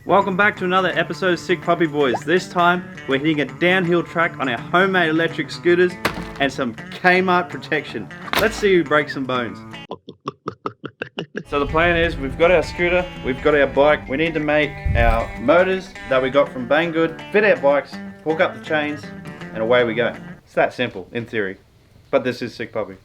Welcome back to another episode of Sick Puppy Boys. This time we're hitting a downhill track on our homemade electric scooters and some Kmart protection. Let's see who breaks some bones. So the plan is we've got our scooter, we've got our bike, we need to make our motors that we got from Banggood, fit our bikes, hook up the chains, and away we go. It's that simple in theory, but this is Sick Puppy.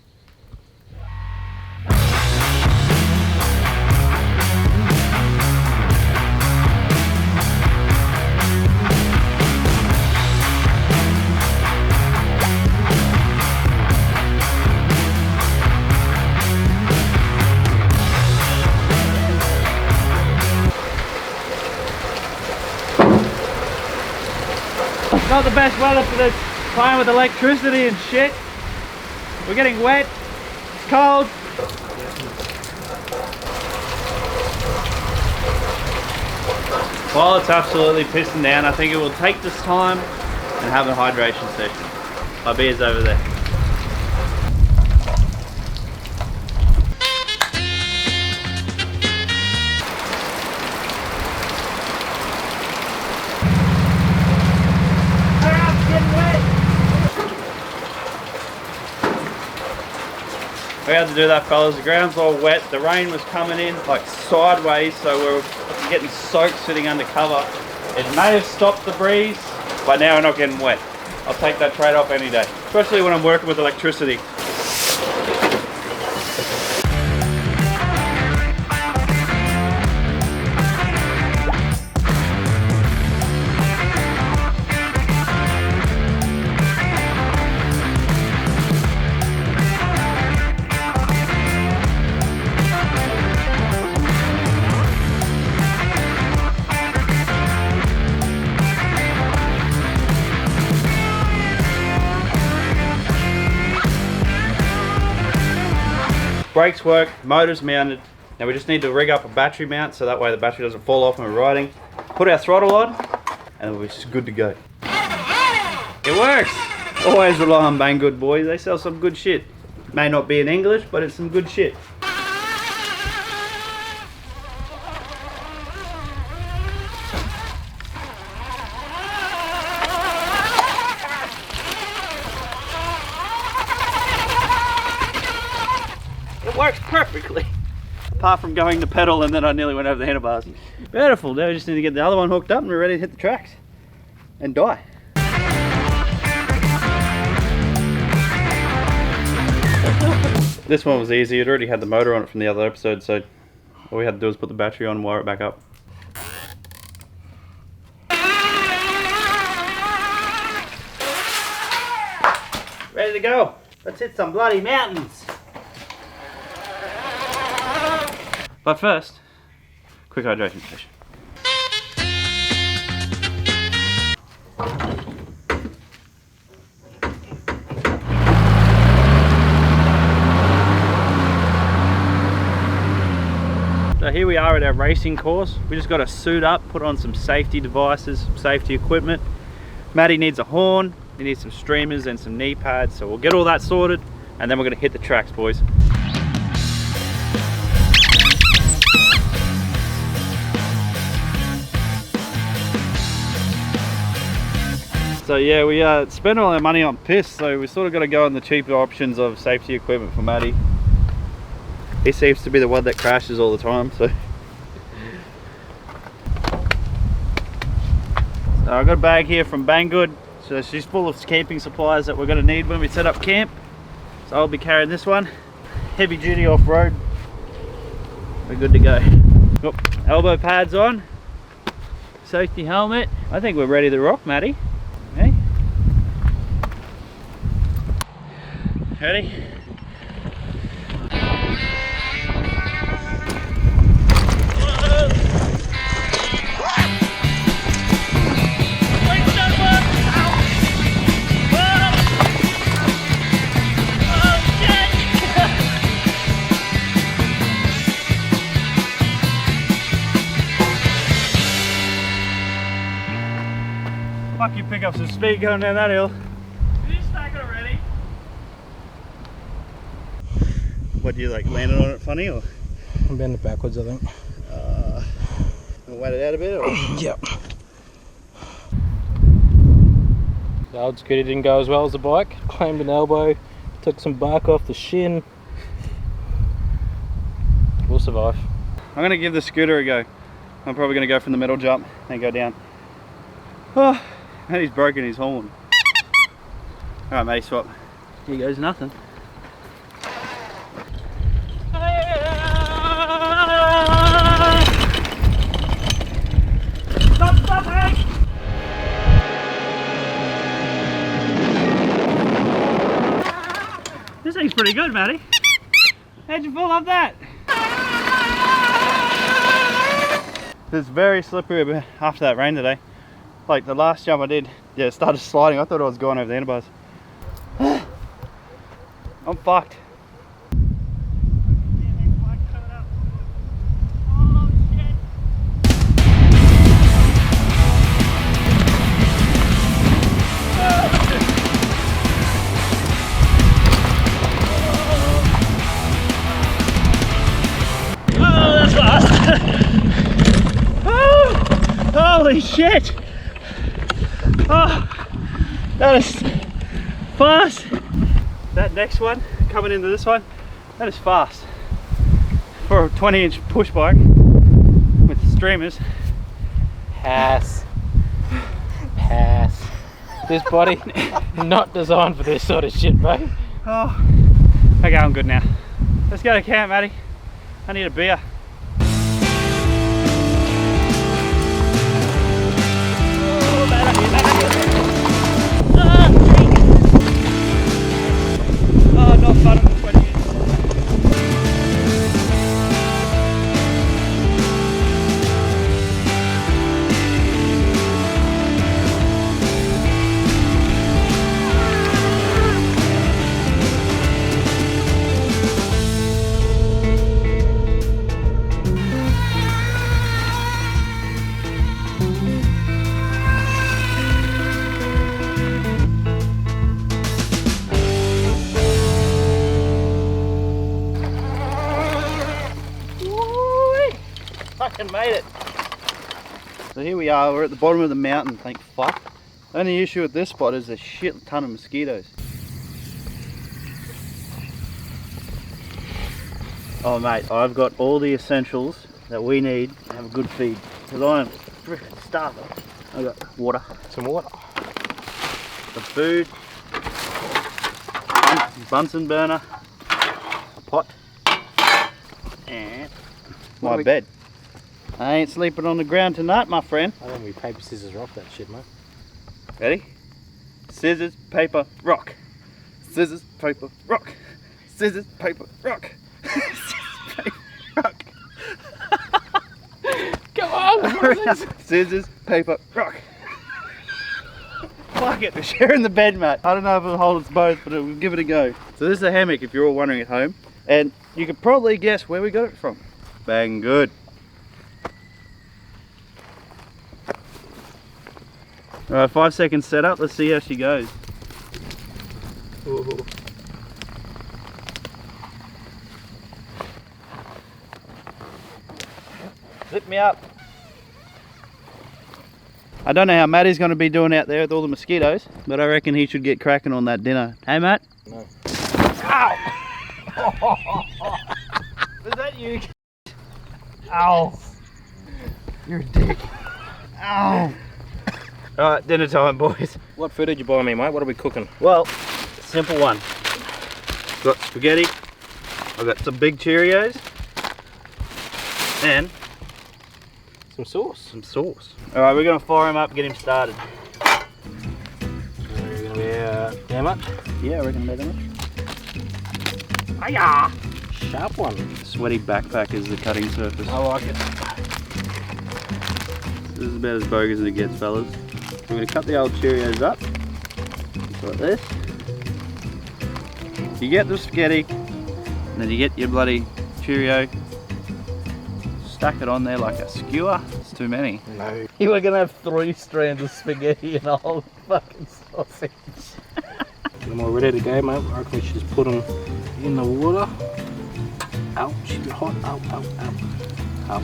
Not the best weather for this, playing with electricity and shit. We're getting wet, it's cold. While it's absolutely pissing down, I think it will take this time and have a hydration session. My beer's over there. We had to do that, fellas. The ground's all wet. The rain was coming in like sideways, so we were getting soaked sitting under cover. It may have stopped the breeze, but now we're not getting wet. I'll take that trade-off any day, especially when I'm working with electricity. Brakes work, motor's mounted. Now we just need to rig up a battery mount so that way the battery doesn't fall off when we're riding. Put our throttle on and we're just good to go. It works! Always rely on Banggood, boys. They sell some good shit. May not be in English, but it's some good shit. It works perfectly. Apart from going to pedal and then I nearly went over the handlebars. Beautiful. Now we just need to get the other one hooked up and we're ready to hit the tracks and die. This one was easy. It already had the motor on it from the other episode, so all we had to do was put the battery on and wire it back up. Ready to go. Let's hit some bloody mountains. But first, quick hydration session. So here we are at our racing course. We just got to suit up, put on some safety devices, some safety equipment. Matty needs a horn, he needs some streamers and some knee pads, so we'll get all that sorted and then we're going to hit the tracks, boys. So yeah, we spent all our money on piss, so we sort of got to go on the cheaper options of safety equipment for Matty. He seems to be the one that crashes all the time, so. So I've got a bag here from Banggood, so she's full of camping supplies that we're going to need when we set up camp. So I'll be carrying this one, heavy duty off-road. We're good to go. Got elbow pads on, safety helmet. I think we're ready to rock, Matty. Hey. Ready? Fuck, you pick up some speed going down that hill. Did you stack it already? What, do you like landed on it funny or? I'm bending it backwards, I think. wet it out a bit? Or? Yep. The old scooter didn't go as well as the bike. Claimed an elbow, took some bark off the shin. We'll survive. I'm gonna give the scooter a go. I'm probably gonna go from the middle jump and go down. Oh, and he's broken his horn. Alright, Matty, swap. Here goes nothing. This thing's pretty good, Matty. How'd you fall off that? It's very slippery after that rain today. Like the last jump I did, yeah, it started sliding. I thought I was going over the handlebars. I'm fucked. Holy shit! Oh, that is fast. That next one, coming into this one, that is fast. For a 20-inch push bike with streamers. Pass. Pass. This body, not designed for this sort of shit, mate. Oh, okay, I'm good now. Let's go to camp, Matty. I need a beer. Oh, not fun on the 20 inch. Fucking made it. So here we are, we're at the bottom of the mountain, thank fuck. The only issue with this spot is a shit ton of mosquitoes. Oh mate, I've got all the essentials that we need to have a good feed. Because I am freaking starving. I got water. Some water. The food. Bunsen burner. A pot. And my bed. I ain't sleeping on the ground tonight, my friend. I think we paper, scissors, rock that shit, mate. Ready? Scissors, paper, rock. Scissors, paper, rock. Scissors, paper, rock. Scissors, paper, rock. Come on! Scissors, paper, rock. Fuck it, we're sharing the bed, mate. I don't know if it'll hold us both, but we'll give it a go. So this is a hammock, if you're all wondering at home. And you can probably guess where we got it from. Bang good. Alright, 5 seconds setup, let's see how she goes. Ooh. Zip me up. I don't know how Matty's going to be doing out there with all the mosquitoes, but I reckon he should get cracking on that dinner. Hey, Matt? No. Ow! Was that you? Ow! You're a dick. Ow! Alright, dinner time, boys. What food did you buy me, mate? What are we cooking? Well, simple one. Got spaghetti, I've got some big Cheerios, and some sauce. Some sauce. Alright, we're going to fire him up, get him started. We're going to be how much? Yeah, I reckon about that much. Hiya! Sharp one. Sweaty backpack is the cutting surface. I like it. This is about as bogus as it gets, fellas. We're going to cut the old Cheerios up, just like this. You get the spaghetti, and then you get your bloody Cheerio, stack it on there like a skewer. It's too many. No. You were going to have 3 strands of spaghetti and a whole fucking sausage. Get them all ready to go, mate. I reckon we should just put them in the water. Ow, should be hot. Ow, ow, ow. Ow.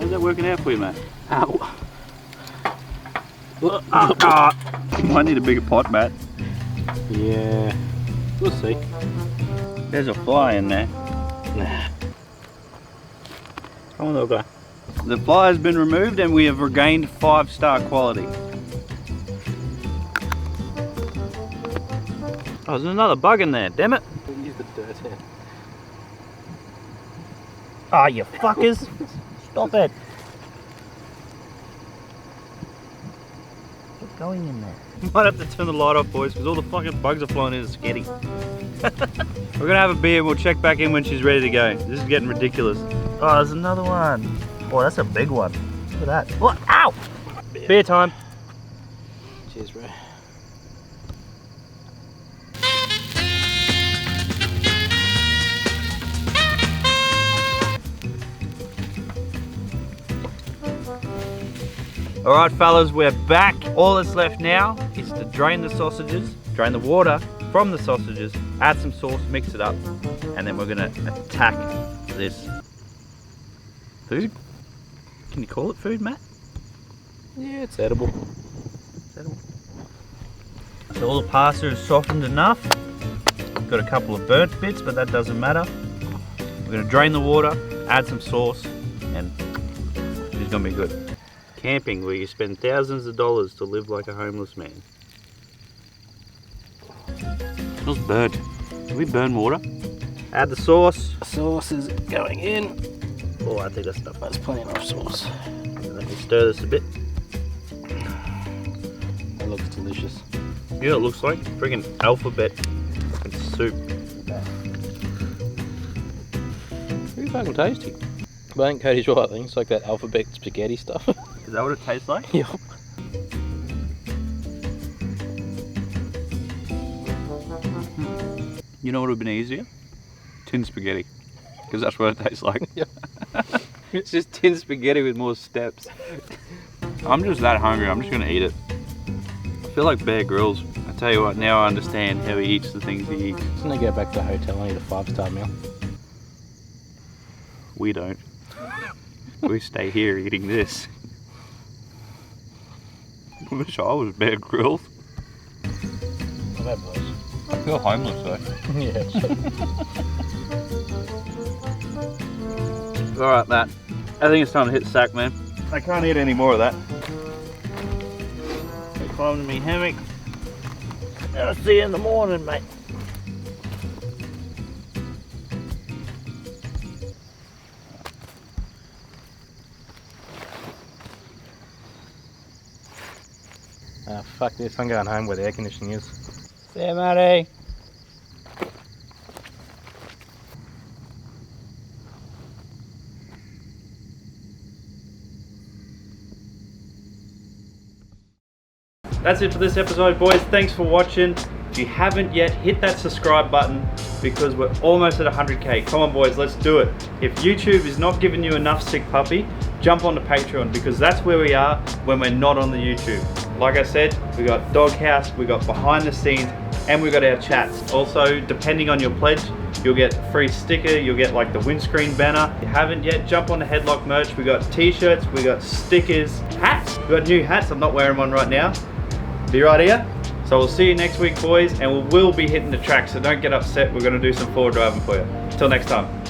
How's that working out for you, mate? Ow. You might need a bigger pot, Matt. Yeah. We'll see. There's a fly in there. Nah. Come on, little guy. The fly has been removed and we have regained 5-star quality. Oh, there's another bug in there, damn it. Use the dirt here. Oh, you fuckers. Stop it. What's going in there? Might have to turn the light off, boys, because all the fucking bugs are flying in the sketty. We're gonna have a beer, we'll check back in when she's ready to go. This is getting ridiculous. Oh, there's another one. Oh, that's a big one. Look at that. What? Ow! Beer time. Cheers, bro. All right, fellas, we're back. All that's left now is to drain the sausages, drain the water from the sausages, add some sauce, mix it up, and then we're gonna attack this food. Can you call it food, Matt? Yeah, it's edible. It's edible. So all the pasta is softened enough. Got a couple of burnt bits, but that doesn't matter. We're gonna drain the water, add some sauce, and it's gonna be good. Camping where you spend thousands of dollars to live like a homeless man. Smells burnt. Did we burn water? Add the sauce. Sauce is going in. Oh, I think that's enough. That's plenty enough sauce. Let me stir this a bit. That looks delicious. You know what it looks like? Friggin' alphabet and soup. Pretty fucking tasty. But I think Cody's right. I think it's like that alphabet spaghetti stuff. Is that what it tastes like? Yep. You know what would have been easier? Tin spaghetti. Because that's what it tastes like. Yep. It's just tin spaghetti with more steps. I'm just that hungry, I'm just gonna eat it. I feel like Bear Grylls. I tell you what, now I understand how he eats the things he eats. Just gonna go back to the hotel and eat a 5-star meal. We don't. We stay here eating this. I wish I was Bear Grylls. Well, that was. I feel homeless though. Yeah. Alright, Matt. I think it's time to hit the sack, man. I can't eat any more of that. I climbed in my hammock. I'll see you in the morning, mate. Fuck this, I'm going home where the air conditioning is. See you, Matty. That's it for this episode, boys. Thanks for watching. If you haven't yet, hit that subscribe button because we're almost at 100k. Come on, boys, let's do it. If YouTube is not giving you enough Sick Puppy, jump onto Patreon because that's where we are when we're not on the YouTube. Like I said, we got Doghouse, we got behind the scenes, and we got our chats. Also, depending on your pledge, you'll get a free sticker, you'll get like the windscreen banner. If you haven't yet, jump on the Headlock merch. We got t-shirts, we got stickers, hats. We got new hats, I'm not wearing one right now. Be right here. So we'll see you next week, boys, and we will be hitting the track, so don't get upset. We're gonna do some forward driving for you. Till next time.